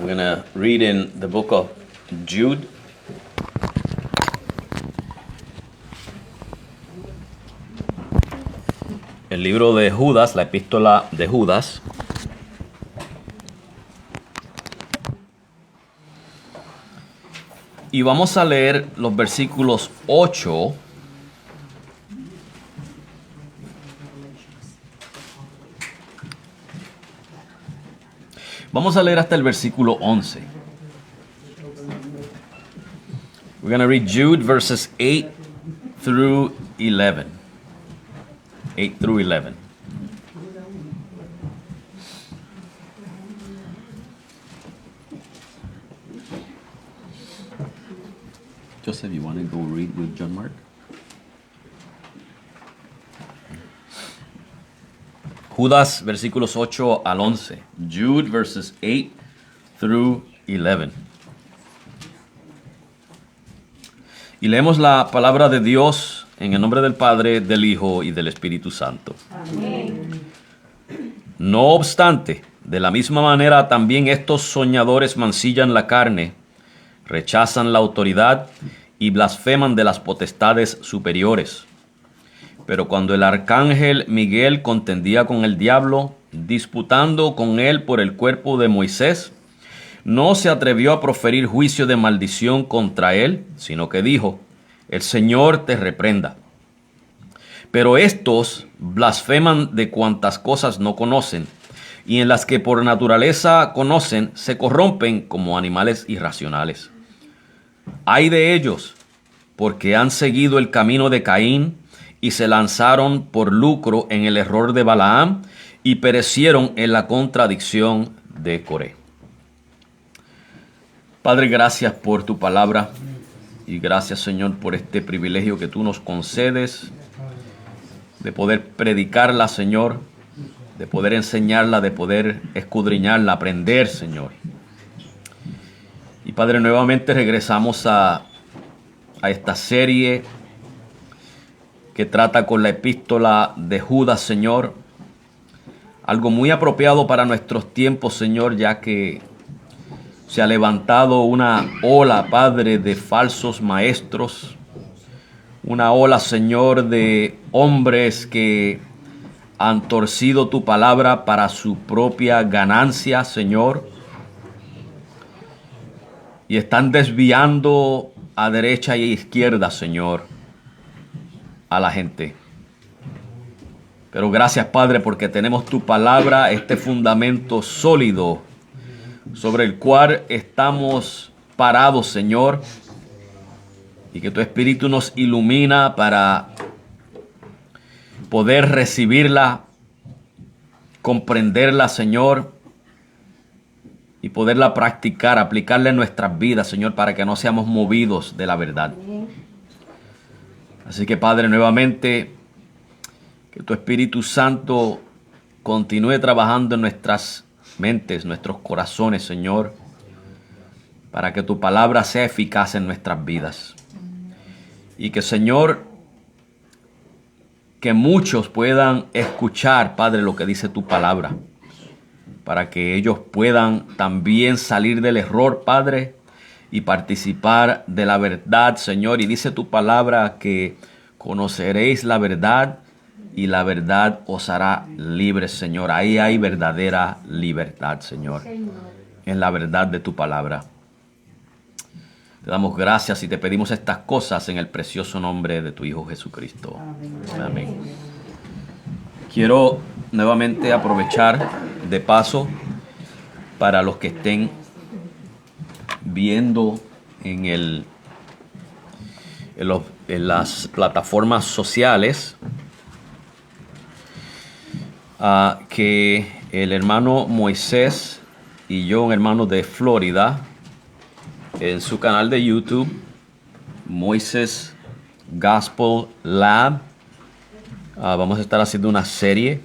We're going to read in the book of Jude. El libro de Judas, la epístola de Judas. Y vamos a leer los versículos 8 Vamos a leer hasta el versículo 11. We're going to read Jude verses 8 through 11. 8 through 11. Joseph, you want to go read with John Mark? Judas, versículos 8 al 11. Jude, verses 8 through 11. Y leemos la palabra de Dios en el nombre del Padre, del Hijo y del Espíritu Santo. Amén. No obstante, de la misma manera también estos soñadores mancillan la carne, rechazan la autoridad y blasfeman de las potestades superiores. Pero cuando el arcángel Miguel contendía con el diablo, disputando con él por el cuerpo de Moisés, no se atrevió a proferir juicio de maldición contra él, sino que dijo: el Señor te reprenda. Pero estos blasfeman de cuantas cosas no conocen, y en las que por naturaleza conocen, se corrompen como animales irracionales. Ay de ellos, porque han seguido el camino de Caín, y se lanzaron por lucro en el error de Balaam, y perecieron en la contradicción de Coré. Padre, gracias por tu palabra, y gracias, Señor, por este privilegio que tú nos concedes, de poder predicarla, Señor, de poder enseñarla, de poder escudriñarla, aprender, Señor. Y Padre, nuevamente regresamos a esta serie que trata con la epístola de Judas, Señor. Algo muy apropiado para nuestros tiempos, Señor, ya que se ha levantado una ola, Padre, de falsos maestros. Una ola, Señor, de hombres que han torcido tu palabra para su propia ganancia, Señor. Y están desviando a derecha y a izquierda, Señor, a la gente. Pero gracias, Padre, porque tenemos tu palabra, este fundamento sólido sobre el cual estamos parados, Señor, y que tu Espíritu nos ilumina para poder recibirla, comprenderla, Señor, y poderla practicar, aplicarla en nuestras vidas, Señor, para que no seamos movidos de la verdad. Así que, Padre, nuevamente, que tu Espíritu Santo continúe trabajando en nuestras mentes, nuestros corazones, Señor, para que tu palabra sea eficaz en nuestras vidas. Y que, Señor, que muchos puedan escuchar, Padre, lo que dice tu palabra, para que ellos puedan también salir del error, Padre, y participar de la verdad, Señor. Y dice tu palabra que conoceréis la verdad y la verdad os hará libres, Señor. Ahí hay verdadera libertad, Señor, en la verdad de tu palabra. Te damos gracias y te pedimos estas cosas en el precioso nombre de tu Hijo Jesucristo. Amén. Amén. Quiero nuevamente aprovechar de paso para los que estén viendo en las plataformas sociales que el hermano Moisés y yo, un hermano de Florida, en su canal de YouTube, Moisés Gospel Lab, vamos a estar haciendo una serie.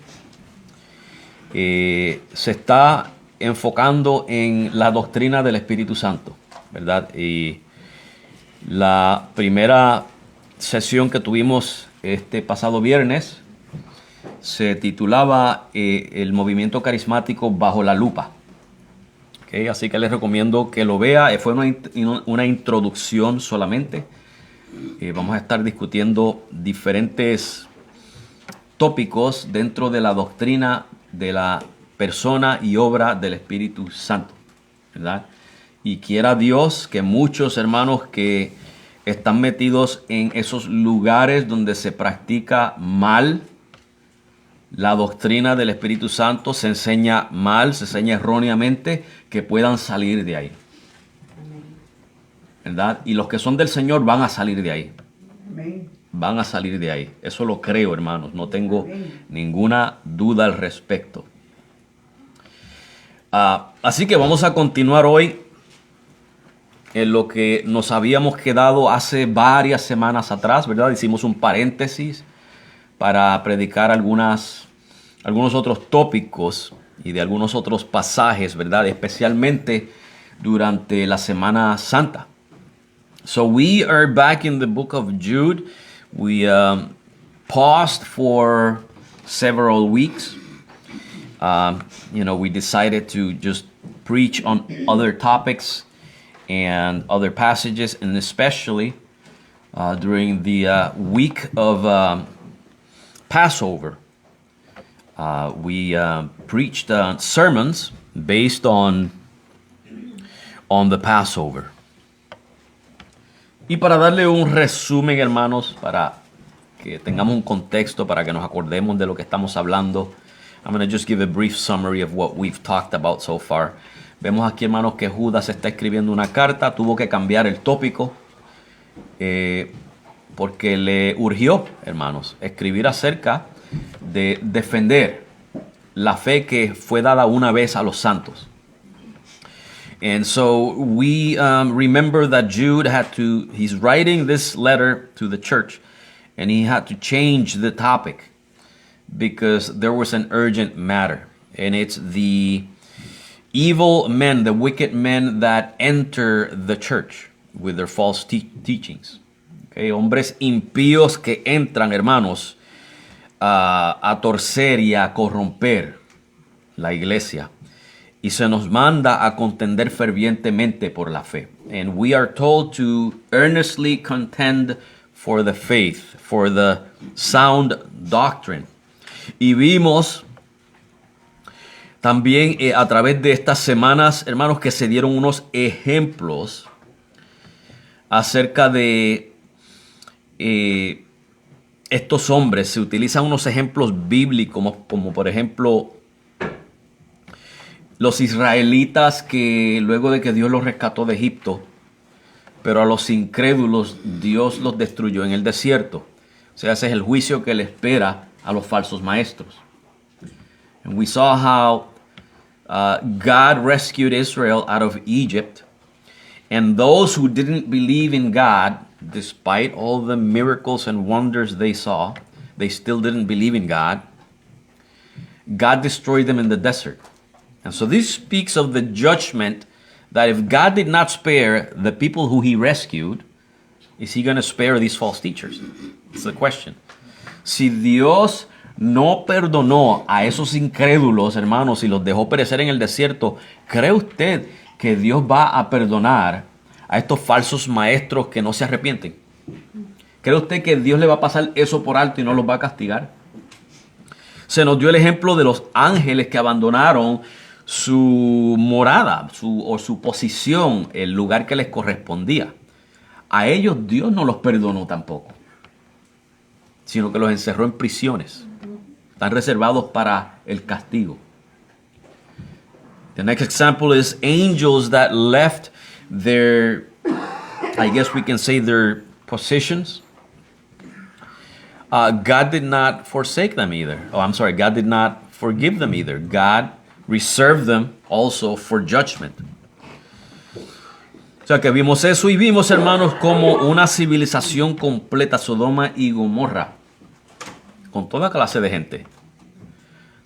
Se está enfocando en la doctrina del Espíritu Santo, ¿verdad? Y la primera sesión que tuvimos este pasado viernes se titulaba El movimiento carismático bajo la lupa. Okay, así que les recomiendo que lo vea. Fue una introducción solamente. Vamos a estar discutiendo diferentes tópicos dentro de la doctrina de la persona y obra del Espíritu Santo, ¿verdad? Y quiera Dios que muchos hermanos que están metidos en esos lugares donde se practica mal la doctrina del Espíritu Santo, se enseña mal, se enseña erróneamente, que puedan salir de ahí, ¿verdad? Y los que son del Señor van a salir de ahí. Van a salir de ahí. Eso lo creo, hermanos. No tengo ninguna duda al respecto. Así que vamos a continuar hoy en lo que nos habíamos quedado hace varias semanas atrás, ¿verdad? Hicimos un paréntesis para predicar algunos otros tópicos y de algunos otros pasajes, ¿verdad? Especialmente durante la Semana Santa. So we are back in the book of Jude. We paused for several weeks. We decided to just preach on other topics and other passages, and especially during the week of Passover. We preached sermons based on the Passover. Y para darle un resumen, hermanos, para que tengamos un contexto, para que nos acordemos de lo que estamos hablando, I'm going to just give a brief summary of what we've talked about so far. Vemos aquí, hermanos, que Judas está escribiendo una carta, tuvo que cambiar el tópico porque le urgió, hermanos, escribir acerca de defender la fe que fue dada una vez a los santos. And so we remember that Jude he's writing this letter to the church, and he had to change the topic because there was an urgent matter. And it's the evil men, the wicked men that enter the church with their false teachings. Okay, hombres impíos que entran, hermanos, a torcer y a corromper la iglesia. Y se nos manda a contender fervientemente por la fe. And we are told to earnestly contend for the faith, for the sound doctrine. Y vimos también a través de estas semanas, hermanos, que se dieron unos ejemplos acerca de estos hombres. Se utilizan unos ejemplos bíblicos, como por ejemplo los israelitas que luego de que Dios los rescató de Egipto, pero a los incrédulos Dios los destruyó en el desierto. O sea, ese es el juicio que le espera a los falsos maestros. And we saw how God rescued Israel out of Egypt, and those who didn't believe in God, despite all the miracles and wonders they saw, they still didn't believe in God. God destroyed them in the desert. And so this speaks of the judgment that if God did not spare the people who he rescued, is he going to spare these false teachers? It's the question. Si Dios no perdonó a esos incrédulos, hermanos, y los dejó perecer en el desierto, ¿cree usted que Dios va a perdonar a estos falsos maestros que no se arrepienten? ¿Cree usted que Dios le va a pasar eso por alto y no los va a castigar? Se nos dio el ejemplo de los ángeles que abandonaron su morada, su posición, el lugar que les correspondía. A ellos Dios no los perdonó tampoco, sino que los encerró en prisiones. Están reservados para el castigo. The next example is angels that left their, I guess we can say, their positions. God did not forsake them either. God did not forgive them either. God reserved them also for judgment. O sea que vimos eso y vimos, hermanos, como una civilización completa, Sodoma y Gomorra, con toda clase de gente,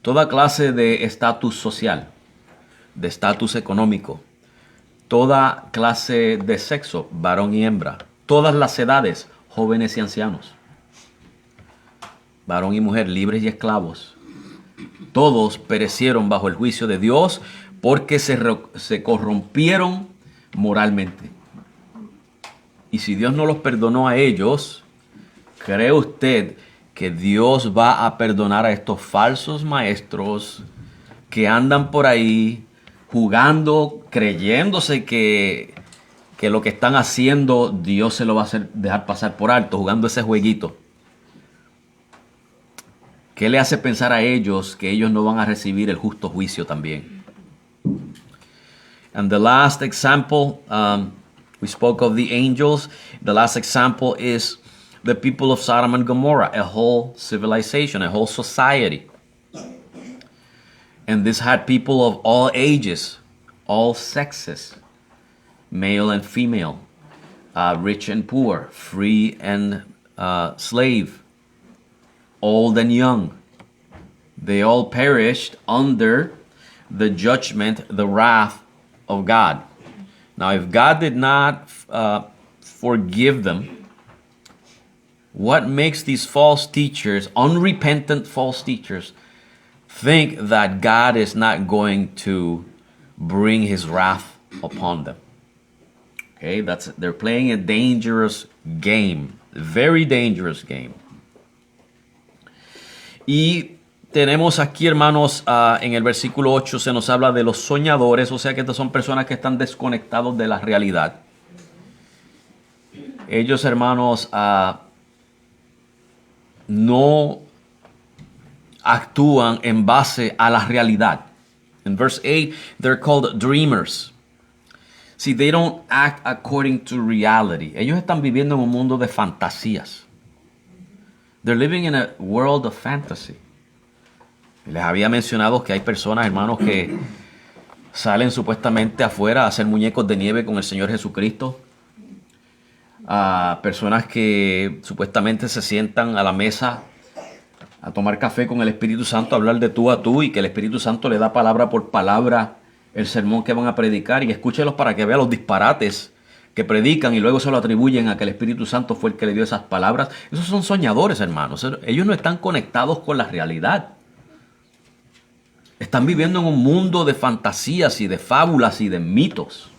toda clase de estatus social, de estatus económico, toda clase de sexo, varón y hembra, todas las edades, jóvenes y ancianos, varón y mujer, libres y esclavos. Todos perecieron bajo el juicio de Dios porque se corrompieron moralmente. Y si Dios no los perdonó a ellos, ¿cree usted que Dios va a perdonar a estos falsos maestros que andan por ahí jugando, creyéndose que lo que están haciendo Dios se lo va a dejar pasar por alto, jugando ese jueguito? ¿Qué le hace pensar a ellos que ellos no van a recibir el justo juicio también? And the last example, we spoke of the angels. The last example is the people of Sodom and Gomorrah, a whole civilization, a whole society. And this had people of all ages, all sexes, male and female, rich and poor, free and slave, old and young. They all perished under the judgment, the wrath of God. Now, if God did not forgive them, what makes these false teachers, unrepentant false teachers, think that God is not going to bring his wrath upon them? Okay, they're playing a dangerous game, a very dangerous game. Y tenemos aquí, hermanos, en el versículo 8 se nos habla de los soñadores, o sea que estas son personas que están desconectados de la realidad. Ellos, hermanos, no actúan en base a la realidad. In verse 8, they're called dreamers. See, they don't act according to reality. Ellos están viviendo en un mundo de fantasías. They're living in a world of fantasy. Les había mencionado que hay personas, hermanos, que salen supuestamente afuera a hacer muñecos de nieve con el Señor Jesucristo. Personas que supuestamente se sientan a la mesa a tomar café con el Espíritu Santo, a hablar de tú a tú, y que el Espíritu Santo le da palabra por palabra el sermón que van a predicar, y escúchelos para que vean los disparates que predican y luego se lo atribuyen a que el Espíritu Santo fue el que le dio esas palabras. Esos son soñadores, hermanos. Ellos no están conectados con la realidad. Están viviendo en un mundo de fantasías y de fábulas y de mitos.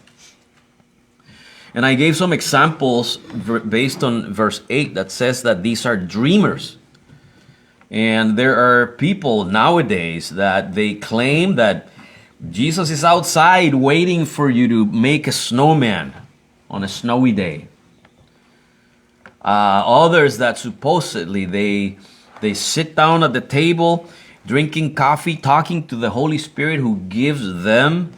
And I gave some examples based on verse 8 that says that these are dreamers. And there are people nowadays that they claim that Jesus is outside waiting for you to make a snowman on a snowy day. Others that supposedly they sit down at the table drinking coffee, talking to the Holy Spirit who gives them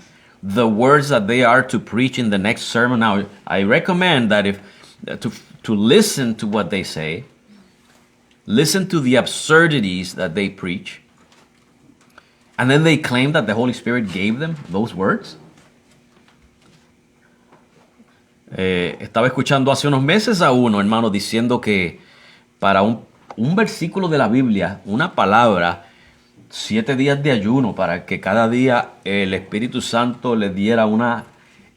the words that they are to preach in the next sermon. Now, I recommend that to listen to what they say, listen to the absurdities that they preach, and then they claim that the Holy Spirit gave them those words. Estaba escuchando hace unos meses a uno, hermano, diciendo que para un versículo de la Biblia, una palabra, 7 días de ayuno para que cada día el Espíritu Santo le diera una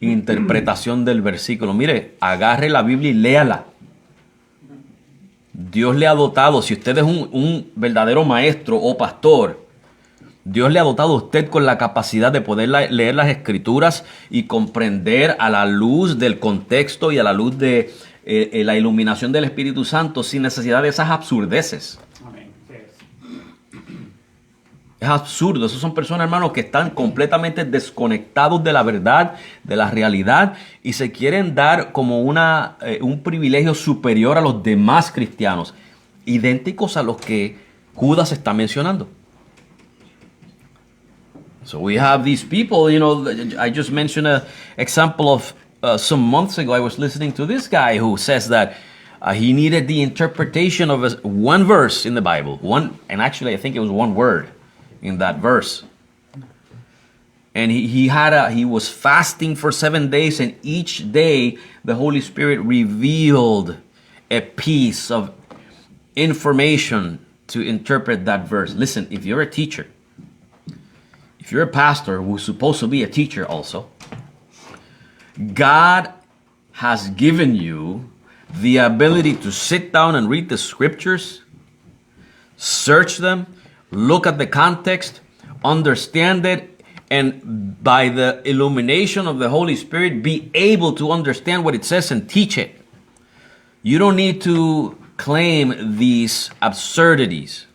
interpretación del versículo. Mire, agarre la Biblia y léala. Dios le ha dotado, si usted es un verdadero maestro o pastor, Dios le ha dotado a usted con la capacidad de poder leer las Escrituras y comprender a la luz del contexto y a la luz de la iluminación del Espíritu Santo sin necesidad de esas absurdeces. Es absurdo. Esos son personas, hermanos, que están completamente desconectados de la verdad, de la realidad, y se quieren dar como un privilegio superior a los demás cristianos, idénticos a los que Judas está mencionando. So we have these people, I just mentioned an example of some months ago. I was listening to this guy who says that he needed the interpretation of one verse in the Bible. And actually I think it was one word in that verse. And he was fasting for 7 days, and each day the Holy Spirit revealed a piece of information to interpret that verse. Listen, if you're a teacher, if you're a pastor who's supposed to be a teacher also, God has given you the ability to sit down and read the scriptures, search them, look at the context, understand it, and by the illumination of the Holy Spirit, be able to understand what it says and teach it. You don't need to claim these absurdities.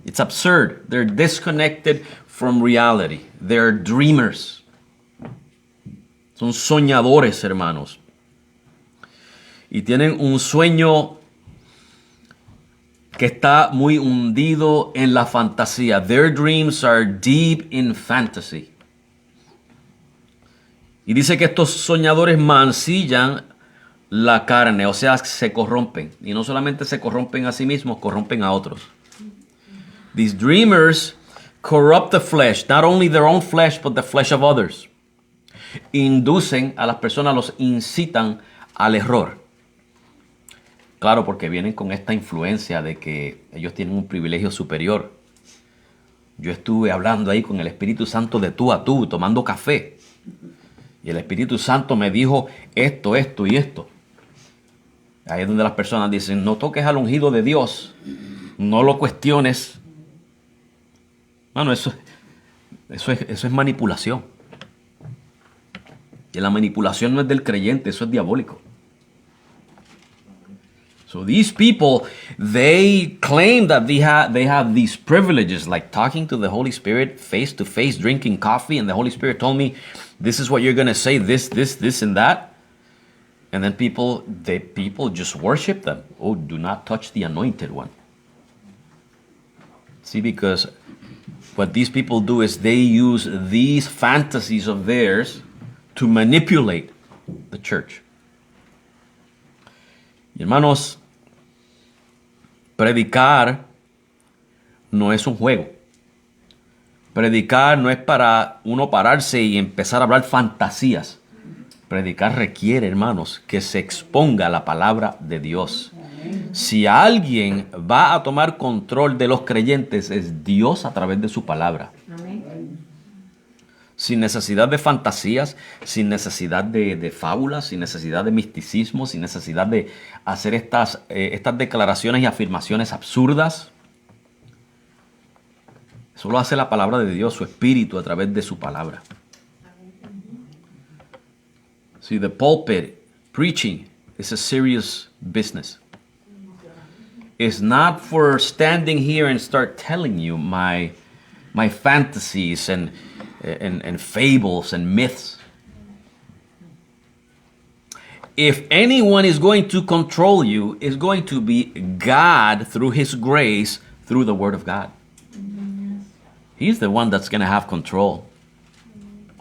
It's absurd. They're disconnected from reality. They're dreamers. Son soñadores, hermanos. Y tienen un sueño que está muy hundido en la fantasía. Their dreams are deep in fantasy. Y dice que estos soñadores mancillan la carne, o sea, se corrompen. Y no solamente se corrompen a sí mismos, corrompen a otros. These dreamers corrupt the flesh, not only their own flesh, but the flesh of others. Inducen a las personas, los incitan al error. Claro, porque vienen con esta influencia de que ellos tienen un privilegio superior. Yo estuve hablando ahí con el Espíritu Santo de tú a tú, tomando café. Y el Espíritu Santo me dijo esto, esto y esto. Ahí es donde las personas dicen, no toques al ungido de Dios, no lo cuestiones. Bueno, eso es manipulación. Y la manipulación no es del creyente, eso es diabólico. So these people, they claim that they have these privileges, like talking to the Holy Spirit face to face, drinking coffee, and the Holy Spirit told me, this is what you're going to say, this, and that. And then people just worship them. Oh, do not touch the anointed one. See, because what these people do is they use these fantasies of theirs to manipulate the church. Y hermanos, predicar no es un juego. Predicar no es para uno pararse y empezar a hablar fantasías. Predicar requiere, hermanos, que se exponga la palabra de Dios. Si alguien va a tomar control de los creyentes, es Dios a través de su palabra. Sin necesidad de fantasías, sin necesidad de fábulas, sin necesidad de misticismo, sin necesidad de hacer estas declaraciones y afirmaciones absurdas. Eso lo hace la palabra de Dios, su espíritu a través de su palabra. See, the pulpit, preaching, is a serious business. It's not for standing here and start telling you my fantasies and fables and myths. If anyone is going to control you, it's going to be God through His grace, through the Word of God. He's the one that's going to have control.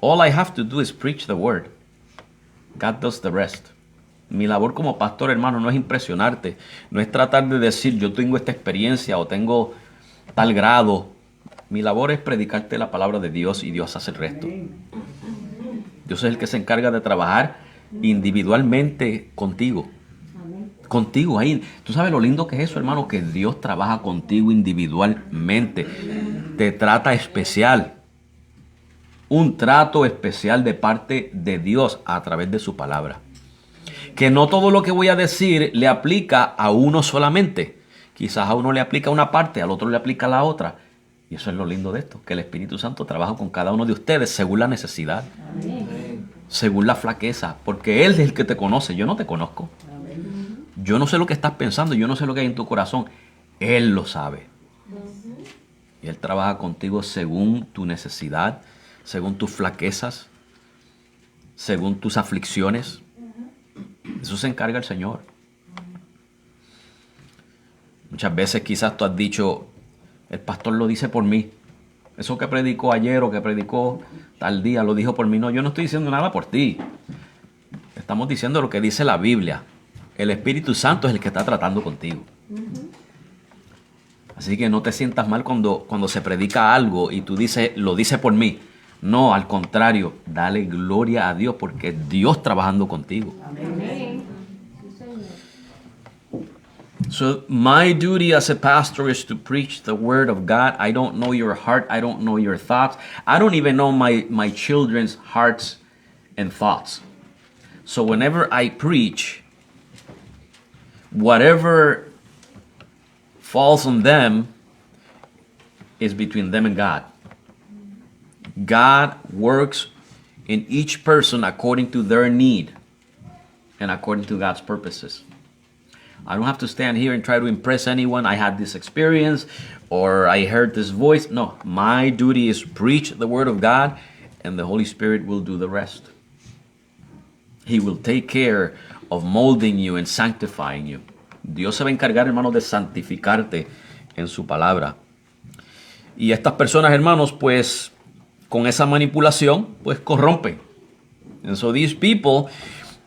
All I have to do is preach the Word. God does the rest. Mi labor como pastor, hermano, no es impresionarte. No es tratar de decir, yo tengo esta experiencia o tengo tal grado. Mi labor es predicarte la palabra de Dios y Dios hace el resto. Dios es el que se encarga de trabajar individualmente contigo. Contigo ahí. Tú sabes lo lindo que es eso, hermano, que Dios trabaja contigo individualmente. Te trata especial. Un trato especial de parte de Dios a través de su palabra. Que no todo lo que voy a decir le aplica a uno solamente. Quizás a uno le aplica una parte, al otro le aplica la otra. Y eso es lo lindo de esto, que el Espíritu Santo trabaja con cada uno de ustedes según la necesidad. Amén. Según la flaqueza, porque Él es el que te conoce, yo no te conozco. Amén. Yo no sé lo que estás pensando, yo no sé lo que hay en tu corazón. Él lo sabe. Y Él trabaja contigo según tu necesidad, según tus flaquezas, según tus aflicciones. Eso se encarga el Señor. Muchas veces quizás tú has dicho, el pastor lo dice por mí. Eso que predicó ayer o que predicó tal día lo dijo por mí. No, yo no estoy diciendo nada por ti. Estamos diciendo lo que dice la Biblia. El Espíritu Santo es el que está tratando contigo. Así que no te sientas mal cuando se predica algo y tú dices, lo dice por mí. No, al contrario, dale gloria a Dios porque es Dios trabajando contigo. Amén. So my duty as a pastor is to preach the word of God. I don't know your heart. I don't know your thoughts. I don't even know my children's hearts and thoughts. So whenever I preach, whatever falls on them is between them and God. God works in each person according to their need and according to God's purposes. I don't have to stand here and try to impress anyone. I had this experience or I heard this voice. No, my duty is preach the word of God and the Holy Spirit will do the rest. He will take care of molding you and sanctifying you. Dios se va a encargar, hermanos, de santificarte en su palabra. Y estas personas, hermanos, pues con esa manipulación, pues corrompen. And so these people,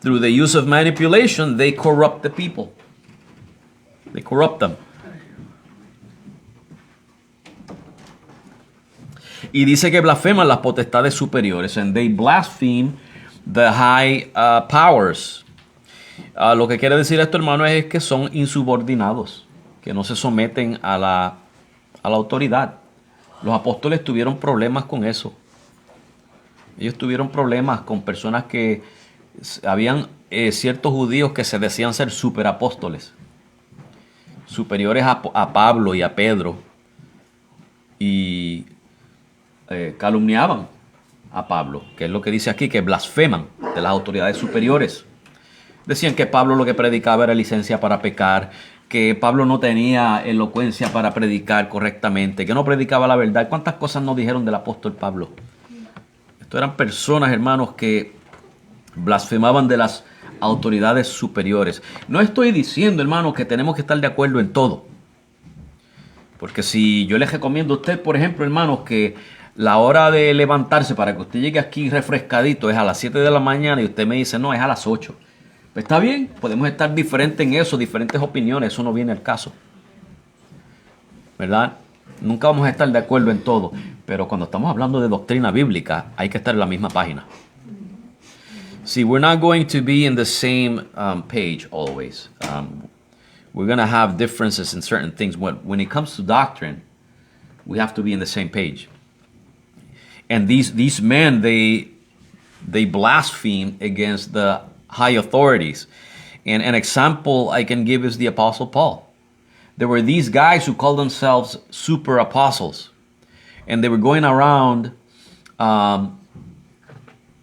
through the use of manipulation, they corrupt the people. They corrupt them. Y dice que blasfeman las potestades superiores. And they blaspheme the high powers. Lo que quiere decir esto, hermano, es que son insubordinados. Que no se someten a la autoridad. Los apóstoles tuvieron problemas con eso. Ellos tuvieron problemas con personas que habían ciertos judíos que se decían ser superapóstoles. Superiores a Pablo y a Pedro y calumniaban a Pablo, que es lo que dice aquí, que blasfeman de las autoridades superiores. Decían que Pablo lo que predicaba era licencia para pecar, que Pablo no tenía elocuencia para predicar correctamente, que no predicaba la verdad. ¿Cuántas cosas nos dijeron del apóstol Pablo? Estos eran personas, hermanos, que blasfemaban de las autoridades superiores. No estoy diciendo, hermanos, que tenemos que estar de acuerdo en todo. Porque si yo les recomiendo a usted, por ejemplo, hermanos, que la hora de levantarse para que usted llegue aquí refrescadito es a las 7 de la mañana y usted me dice, no, es a las 8. Pues está bien, podemos estar diferentes en eso, diferentes opiniones, eso no viene al caso. ¿Verdad? Nunca vamos a estar de acuerdo en todo. Pero cuando estamos hablando de doctrina bíblica, hay que estar en la misma página. See, we're not going to be in the same page always. We're going to have differences in certain things. When it comes to doctrine, we have to be in the same page. And these men, they blaspheme against the high authorities. And an example I can give is the Apostle Paul. There were these guys who called themselves super apostles. And they were going around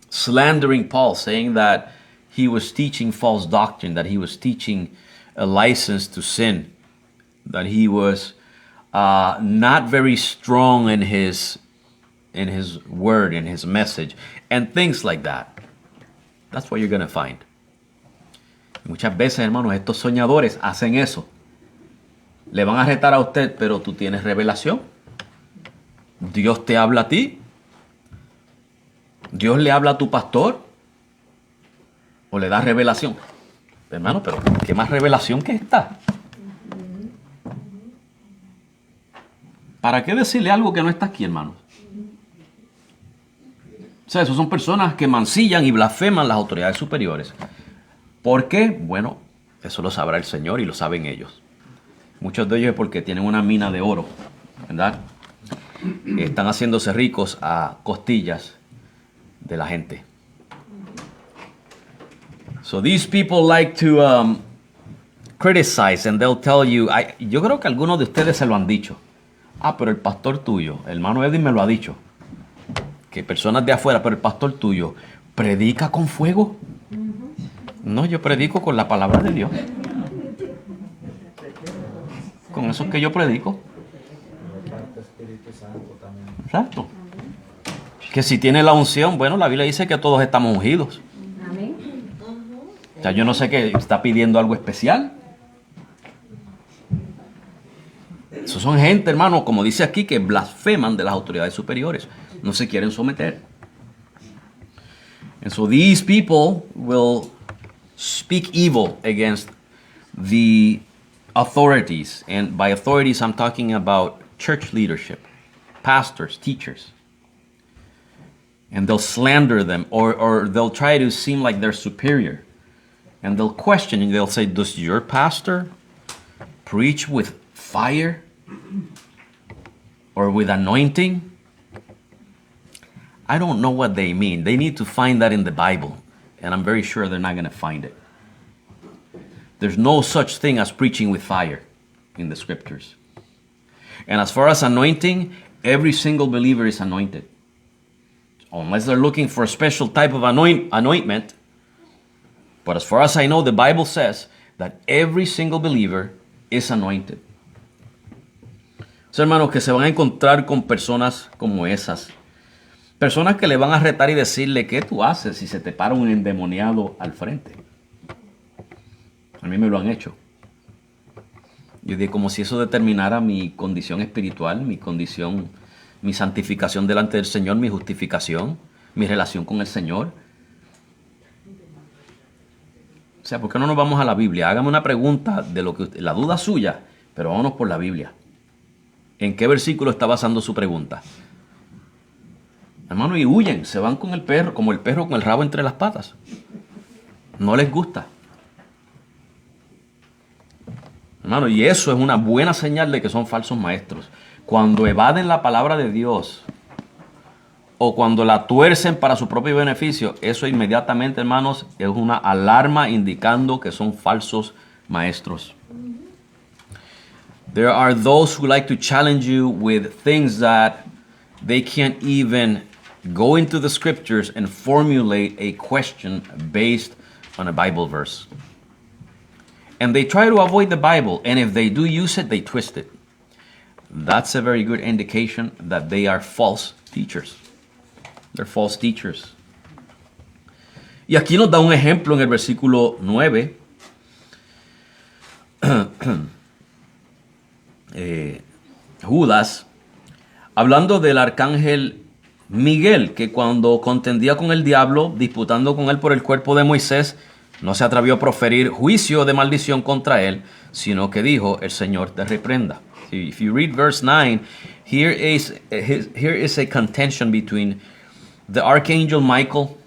slandering Paul, saying that he was teaching false doctrine, that he was teaching a license to sin, that he was not very strong in his word, in his message, and things like that. That's what you're going to find. Muchas veces, hermanos, estos soñadores hacen eso. Le van a retar a usted, pero tú tienes revelación. Dios te habla a ti. Dios le habla a tu pastor. O le da revelación. Hermano, pero ¿qué más revelación que esta? ¿Para qué decirle algo que no está aquí, hermanos? O sea, esos son personas que mancillan y blasfeman las autoridades superiores. ¿Por qué? Bueno, eso lo sabrá el Señor y lo saben ellos. Muchos de ellos es porque tienen una mina de oro, ¿verdad? Están haciéndose ricos a costillas de la gente. So these people like to criticize and they'll tell you, yo creo que algunos de ustedes se lo han dicho. Pero el pastor tuyo, el hermano Edwin me lo ha dicho. Que personas de afuera, pero el pastor tuyo, ¿predica con fuego? No, yo predico con la palabra de Dios. Con eso es que yo predico. Exacto. Que si tiene la unción, bueno, la Biblia dice que todos estamos ungidos. O sea, yo no sé qué está pidiendo algo especial. Esos son gente, hermano, como dice aquí, que blasfeman de las autoridades superiores. No se quieren someter. And so these people will speak evil against the authorities. And by authorities, I'm talking about church leadership, pastors, teachers. And they'll slander them or they'll try to seem like they're superior. And they'll question and they'll say, does your pastor preach with fire or with anointing? I don't know what they mean. They need to find that in the Bible. And I'm very sure they're not going to find it. There's no such thing as preaching with fire in the scriptures. And as far as anointing, every single believer is anointed. unless they're looking for a special type of anointment. But as far as I know, the Bible says that every single believer is anointed. Hermanos, que se van a encontrar con personas como esas. Personas que le van a retar y decirle, ¿qué tú haces si se te para un endemoniado al frente? A mí me lo han hecho. Yo digo, como si eso determinara mi condición espiritual, mi condición, mi santificación delante del Señor, mi justificación, mi relación con el Señor. O sea, ¿por qué no nos vamos a la Biblia? Hágame una pregunta de lo que la duda suya, pero vámonos por la Biblia. ¿En qué versículo está basando su pregunta? Hermano, y huyen, se van con el perro, como el perro con el rabo entre las patas. No les gusta. Hermano, y eso es una buena señal de que son falsos maestros. Cuando evaden la palabra de Dios o cuando la tuercen para su propio beneficio, eso inmediatamente, hermanos, es una alarma indicando que son falsos maestros. There are those who like to challenge you with things that they can't even go into the scriptures and formulate a question based on a Bible verse. And they try to avoid the Bible, and if they do use it, they twist it. That's a very good indication that they are false teachers. They're false teachers. Y aquí nos da un ejemplo en el versículo 9. Judas, hablando del arcángel Miguel, que cuando contendía con el diablo, disputando con él por el cuerpo de Moisés, no se atrevió a proferir juicio de maldición contra él, sino que dijo, el Señor te reprenda. If you read verse 9, here is a contention between the archangel Michael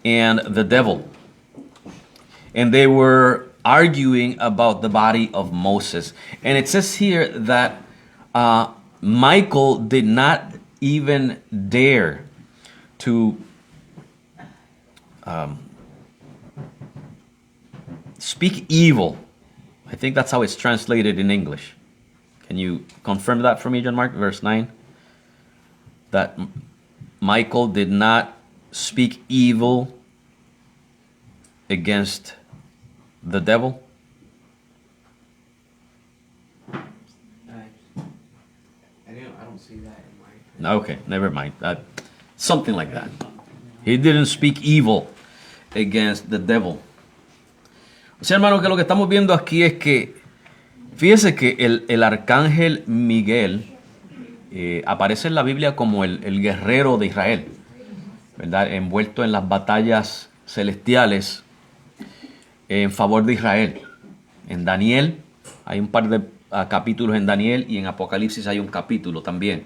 and the devil. And they were arguing about the body of Moses. And it says here that Michael did not even dare to speak evil. I think that's how it's translated in English. Can you confirm that for me, John Mark? Verse 9. That Michael did not speak evil against the devil. I don't see that in my... Okay, never mind. Something like that. He didn't speak evil against the devil. O sea, hermano, que lo que estamos viendo aquí es que, fíjese que el arcángel Miguel aparece en la Biblia como el guerrero de Israel, ¿verdad? Envuelto en las batallas celestiales en favor de Israel. En Daniel, hay un par de capítulos en Daniel, y en Apocalipsis hay un capítulo también,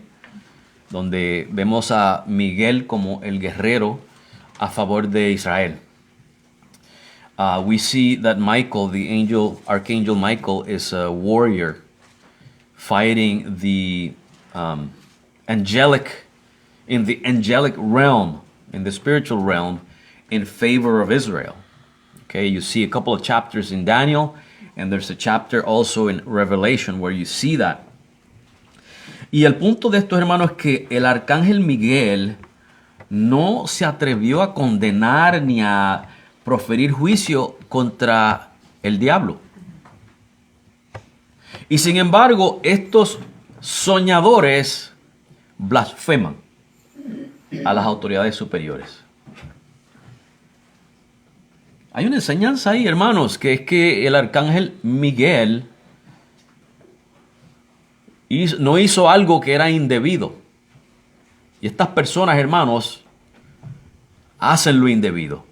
donde vemos a Miguel como el guerrero a favor de Israel. We see that Michael, the archangel Michael, is a warrior fighting the angelic realm, in the spiritual realm, in favor of Israel. Okay, you see a couple of chapters in Daniel, and there's a chapter also in Revelation where you see that. Y el punto de esto, hermanos, es que el arcángel Miguel no se atrevió a condenar ni a proferir juicio contra el diablo. Y sin embargo, estos soñadores blasfeman a las autoridades superiores. Hay una enseñanza ahí, hermanos, que es que el arcángel Miguel no hizo algo que era indebido. Y estas personas, hermanos, hacen lo indebido.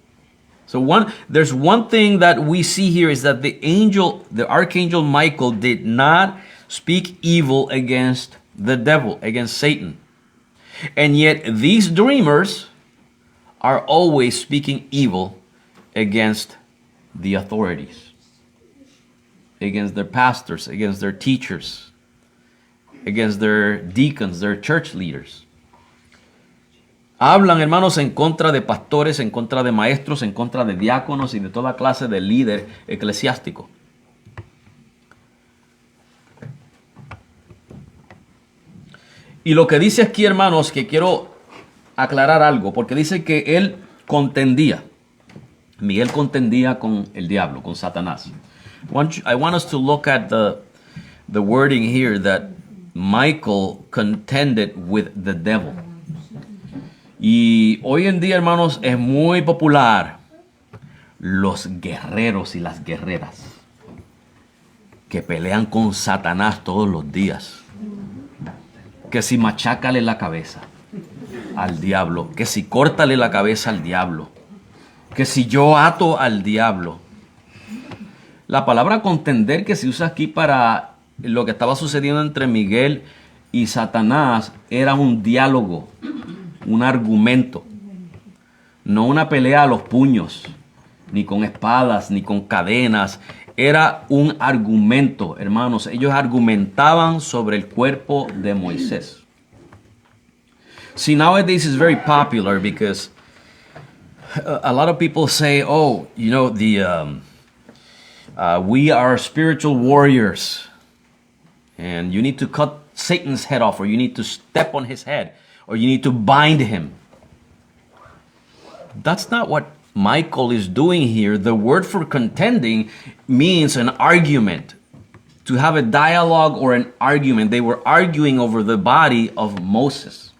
So there's one thing that we see here is that the archangel Michael did not speak evil against the devil, against Satan. And yet these dreamers are always speaking evil against the authorities, against their pastors, against their teachers, against their deacons, their church leaders. Hablan, hermanos, en contra de pastores, en contra de maestros, en contra de diáconos y de toda clase de líder eclesiástico. Y lo que dice aquí, hermanos, que quiero aclarar algo, porque dice que él contendía. Miguel contendía con el diablo, con Satanás. I want us to look at the wording here that Michael contended with the devil. Y hoy en día, hermanos, es muy popular los guerreros y las guerreras que pelean con Satanás todos los días. Que si machácale la cabeza al diablo, que si córtale la cabeza al diablo, que si yo ato al diablo. La palabra contender que se usa aquí para lo que estaba sucediendo entre Miguel y Satanás era un diálogo, un argumento, no una pelea a los puños, ni con espadas, ni con cadenas. Era un argumento, hermanos. Ellos argumentaban sobre el cuerpo de Moisés. See, nowadays it's very popular because a lot of people say, oh, you know, we are spiritual warriors. And you need to cut Satan's head off, or you need to step on his head, or you need to bind him. That's not what Michael is doing here. The word for contending means an argument. To have a dialogue or an argument. They were arguing over the body of Moses.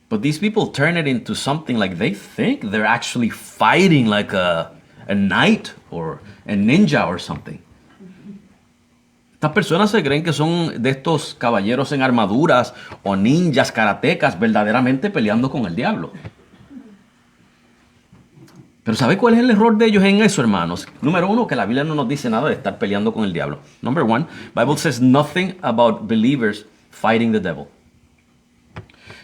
But these people turn it into something like they think they're actually fighting like a knight or a ninja or something. Estas personas se creen que son de estos caballeros en armaduras o ninjas, karatecas, verdaderamente peleando con el diablo. Pero ¿sabe cuál es el error de ellos en eso, hermanos? Número uno, que la Biblia no nos dice nada de estar peleando con el diablo. Number one, Bible says nothing about believers fighting the devil.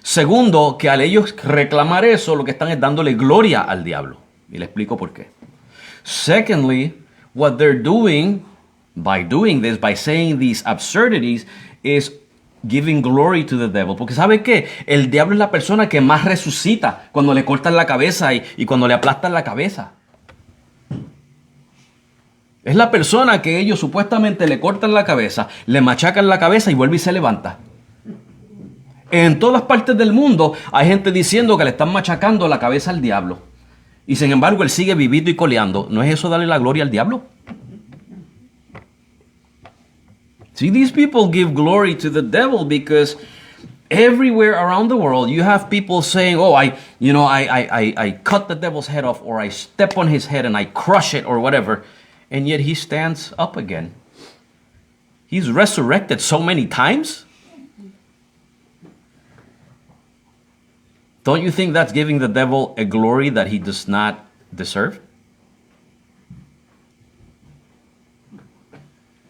Segundo, que al ellos reclamar eso, lo que están es dándole gloria al diablo. Y le explico por qué. Secondly, what they're doing by saying these absurdities, is giving glory to the devil. Porque ¿sabe qué? El diablo es la persona que más resucita cuando le cortan la cabeza y cuando le aplastan la cabeza. Es la persona que ellos supuestamente le cortan la cabeza, le machacan la cabeza y vuelve y se levanta. En todas partes del mundo hay gente diciendo que le están machacando la cabeza al diablo. Y sin embargo él sigue viviendo y coleando. ¿No es eso darle la gloria al diablo? See, these people give glory to the devil because everywhere around the world you have people saying, oh, I cut the devil's head off, or I step on his head and I crush it, or whatever. And yet he stands up again. He's resurrected so many times. Don't you think that's giving the devil a glory that he does not deserve?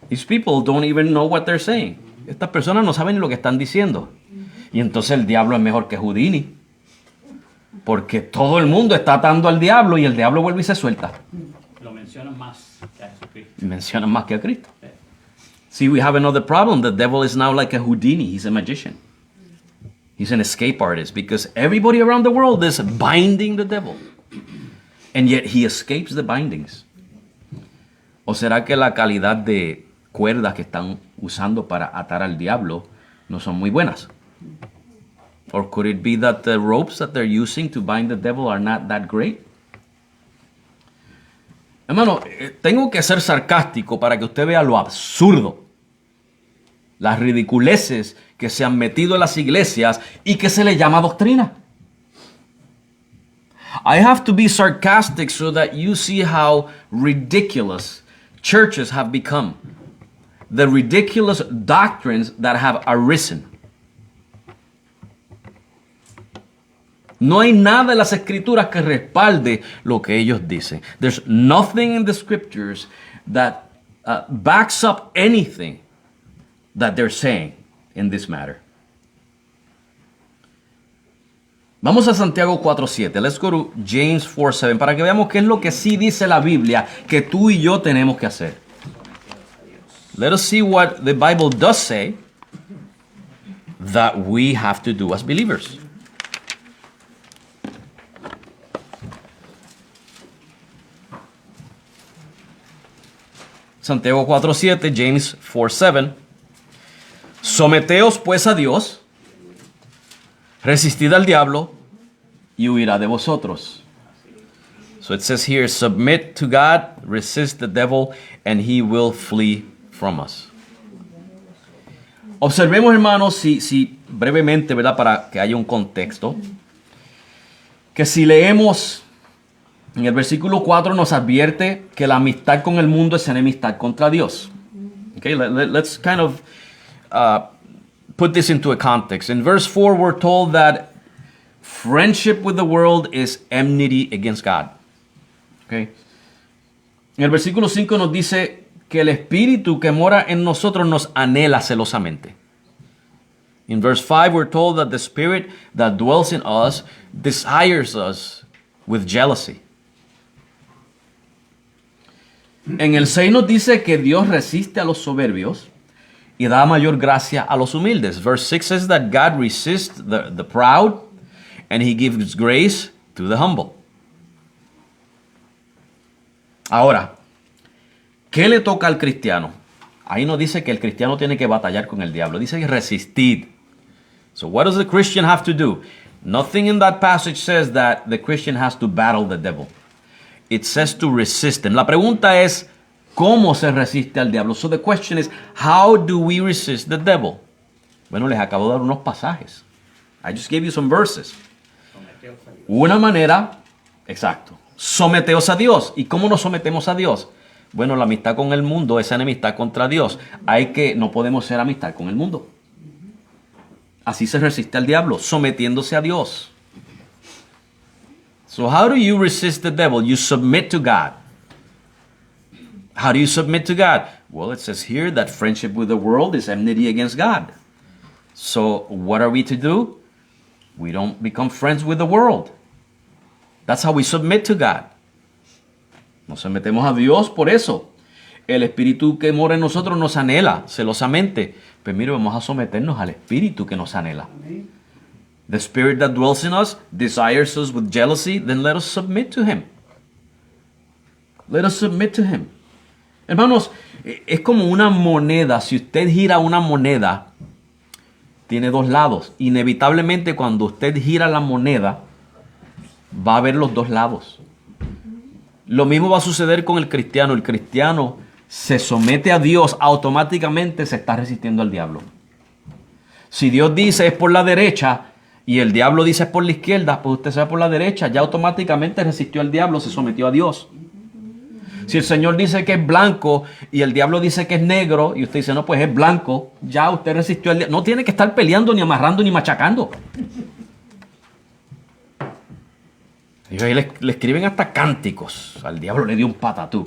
These people don't even know what they're saying. Estas personas no saben ni lo que están diciendo. Y entonces el diablo es mejor que Houdini. Porque todo el mundo está atando al diablo y el diablo vuelve y se suelta. Lo mencionan más que a Jesucristo. Mencionan más que a Cristo. See, we have another problem. The devil is now like a Houdini. He's a magician. He's an escape artist because everybody around the world is binding the devil. And yet he escapes the bindings. ¿O será que la calidad de cuerdas que están usando para atar al diablo no son muy buenas? Or could it be that the ropes that they're using to bind the devil are not that great? Hermano, tengo que ser sarcástico para que usted vea lo absurdo, las ridiculeces que se han metido en las iglesias y que se le llama doctrina. I have to be sarcastic so that you see how ridiculous churches have become. The ridiculous doctrines that have arisen. No hay nada en las escrituras que respalde lo que ellos dicen. There's nothing in the scriptures that backs up anything that they're saying in this matter. Vamos a Santiago 4:7. Let's go to James 4:7 para que veamos qué es lo que sí dice la Biblia que tú y yo tenemos que hacer. Let us see what the Bible does say that we have to do as believers. Santiago 4:7, James 4:7. Someteos pues a Dios, Resistid al diablo y huirá de vosotros. So it says here, submit to God, resist the devil, and he will flee from us. Observemos, hermanos, si brevemente, ¿verdad? Para que haya un contexto, que si leemos en el versículo 4 nos advierte que la amistad con el mundo es enemistad contra Dios. Okay, let's kind of put this into a context. In verse 4, we're told that friendship with the world is enmity against God. Okay. En el versículo 5 nos dice que el espíritu que mora en nosotros nos anhela celosamente. In verse 5, we're told that the spirit that dwells in us desires us with jealousy. En el 6 nos dice que Dios resiste a los soberbios y da mayor gracia a los humildes. Verse 6 says that God resists the proud and he gives grace to the humble. Ahora, ¿qué le toca al cristiano? Ahí no dice que el cristiano tiene que batallar con el diablo. Dice resistir. So what does the Christian have to do? Nothing in that passage says that the Christian has to battle the devil. It says to resist him. La pregunta es, ¿cómo se resiste al diablo? So the question is, how do we resist the devil? Bueno, les acabo de dar unos pasajes. I just gave you some verses. Una manera, exacto, someteos a Dios. ¿Y cómo nos sometemos a Dios? Bueno, la amistad con el mundo es enemistad contra Dios. No podemos ser amistad con el mundo. Así se resiste al diablo, sometiéndose a Dios. So how do you resist the devil? You submit to God. How do you submit to God? Well, it says here that friendship with the world is enmity against God. So what are we to do? We don't become friends with the world. That's how we submit to God. Nos sometemos a Dios por eso. El espíritu que mora en nosotros nos anhela celosamente. Pues mire, vamos a someternos al espíritu que nos anhela. The spirit that dwells in us desires us with jealousy, then let us submit to him. Let us submit to him. Hermanos, es como una moneda. Si usted gira una moneda, tiene dos lados. Inevitablemente cuando usted gira la moneda, va a ver los dos lados. Lo mismo va a suceder con el cristiano. El cristiano se somete a Dios, automáticamente se está resistiendo al diablo. Si Dios dice es por la derecha y el diablo dice es por la izquierda, pues usted se va por la derecha, ya automáticamente resistió al diablo, se sometió a Dios. Si el Señor dice que es blanco y el diablo dice que es negro y usted dice no, pues es blanco, ya usted resistió al diablo. No tiene que estar peleando, ni amarrando, ni machacando. Y ahí le escriben hasta cánticos. Al diablo le dio un patatú.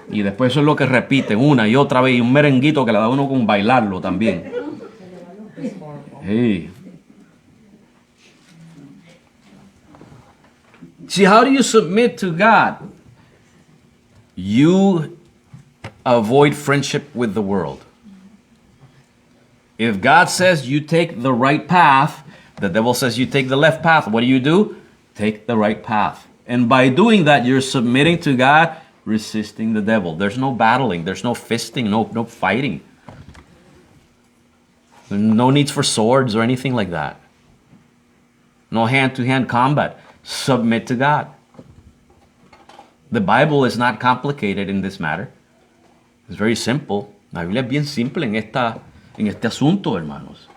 Y después eso es lo que repiten una y otra vez. Y un merenguito que le da uno con bailarlo también. Hey. See, how do you submit to God? You avoid friendship with the world. If God says you take the right path, the devil says you take the left path. What do? Take the right path. And by doing that, you're submitting to God, resisting the devil. There's no battling. There's no fisting, no fighting. No needs for swords or anything like that. No hand-to-hand combat. Submit to God. The Bible is not complicated in this matter. It's very simple. La Biblia es bien simple en este asunto, hermanos.